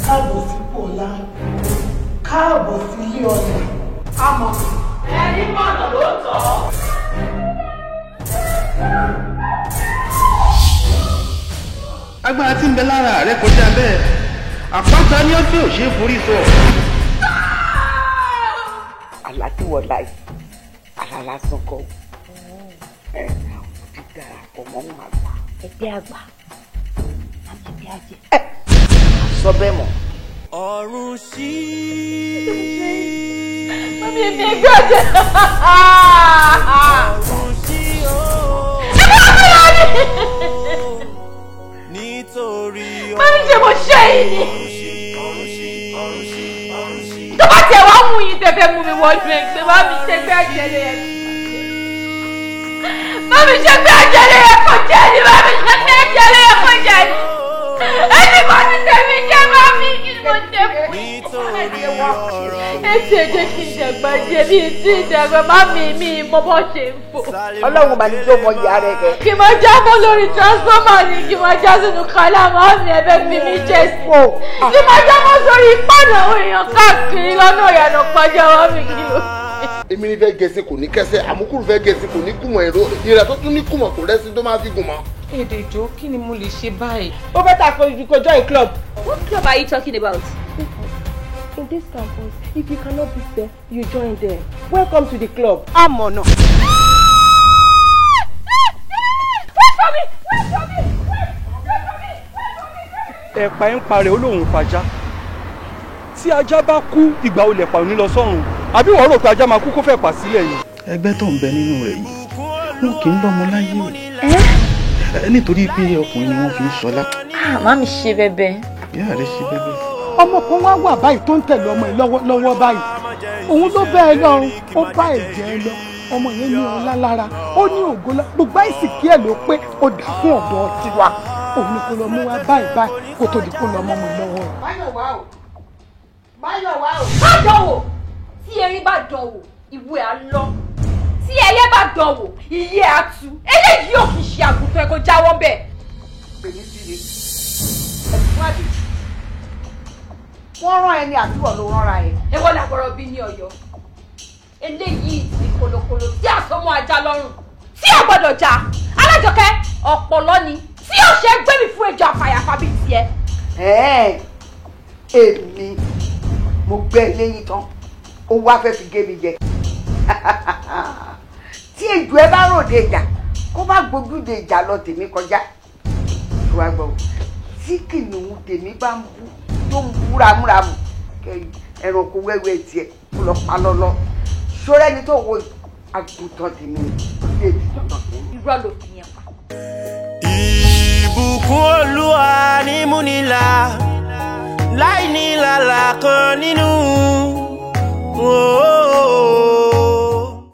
káàbọ̀ sí pọ̀lá káàbọ̀ sí ilé ọ̀la àmọ́ ẹni mọ̀nà ló tọ́. agbára tí ń bẹ lára rẹ kọjá bẹ́ẹ̀ àpáta ni ó tí ò ṣe é forí sọ. àlá tí wọ́n láì àlá lásán kọ́ ti darapọ̀ mọ́ wọn àgbà. ẹgbẹ́ àgbà àti ẹgbẹ́ àjẹ. sọ bẹ́ẹ̀ mọ̀. ọ̀run sí. mami èmi ẹgbẹ́ àjẹ. ọ̀run sí o. nítorí ọ̀run. mami ṣe mo ṣe yìí ni. tó bá tẹ̀ wá mú yín tẹ̀fẹ́ mú mi wọ́jú ẹ̀ pé mami ṣe gbé àjẹ lé ẹ̀. mami ṣe gbé àjẹ lé ẹ̀ kò jẹ́ ni mami ṣe gbé àjẹ lé ẹ̀ kò jẹ́ ni. ẹni kò ti tẹ̀mí jẹ́ mami kí ni mo ṣe fún yín. ẹ ṣe jẹ́ kí n dàgbà jẹ́ bí tí ìdàgbà mami mi mọ bọ́ ṣe ń fò. ọlọ́run máa ní tó mọ ìyá rẹ̀ kẹ́. kí n máa jábọ́ lórí transformer ni kí n máa já sínú kálá mami ẹ̀bẹ̀ fi mí jẹ́ sí. kí n máa jábọ́ sórí ìpàdé àwọn èèyàn káàkiri lọ́nà ìyànà pàjá mami kí ló. èmi ní fẹ́ gẹ̀ẹ́sì kò ní kẹsẹ̀ àmúkúrú fẹ́ gẹ̀ẹ́sì kò ní kùmọ̀ èrò ìrẹ̀ tó tún ní kùmọ̀ kò rẹ́sí tó máa fi gùn mọ́. èdè ìjọ kí ni mo lè ṣe báyìí. ó bẹ́ ta kojú join club. What club are you talking about? In this campus, if you cannot be there, you join them. Welcome to the club. àmọ̀nà. ẹ̀pà ń parẹ́ olóhùn fàájà tí ajá bá kú ìgbà olè pa òní lọ sọ́run àbí wọ́n rò pé ajá máa kú kó fẹ́ pa sílẹ̀ yìí. ẹgbẹ́ tó ń bẹ nínú rẹ̀ yìí wọn kì í lọ́mọ láyé nítorí pé ọkùnrin ni wọ́n fi ń ṣọlá. Mami ṣe bẹbẹ. ìyá rẹ̀ ṣe bẹ́bẹ́. ọmọ kan wá wà báyìí tó ń tẹ̀lé ọmọ yìí lọ́wọ́ báyìí òun ló bẹ́ ẹ lọ́rùn ó bá ẹ̀jẹ̀ ẹ lọ ọmọ yẹn ní ọlá lára ó ní ògo lọ gbogbo àìsìkí ẹ̀ ló pé ó dà fún ọ̀dọ́ tiwa òun ni kò lọ mú wa báyìí kó tó di kó lọ mọ́ mi lọ́wọ́ ẹ̀. báyọ̀ wá o báyọ̀ wá o. Má dánwò tí erin bá dánwò ìwé á lọ tí ẹyẹ bá dánwò iye á tú eléyìí yóò kì í ṣe àgùntàn ẹ kó jáwọ́ bẹ́ẹ̀. pèmí sí ni ẹ̀fún àdèjì wọ́n rán ẹni àbíwọ̀ ló rán ra ẹ̀. Èwo làbọ̀rọ̀ bí ní Ọ̀yọ́ eléyìí ti kolokolo tí àsọmọ ajá lọ́rùn tí ò gbọ́dọ̀ jà Alájọkẹ́ ọ̀pọ̀lọ́ ni tí ò ṣe gbé mi fún ejò àfàyàfà bíi tiẹ̀. èmi mo gbẹ́ lẹ́yìn tán ó wá fẹ́ fi gé mi jẹ tí ejò ẹ bá ròde ìjà kó má gbójúde ìjà lọ tèmi kọjá tó wá gbọ́ tí kìnìún tèmi bá ń bú tó ń bú ramúramù ẹranko wẹ́wẹ́ tiẹ̀ kó lọ pa lọ́lọ́ sórẹ́ ni tó wo àgùntàn tèmi lè di dandan tèmi. irọ́ ló fi yẹn pa. ìbùkún Olúwa ní múnilà láì ní làlà kan nínú.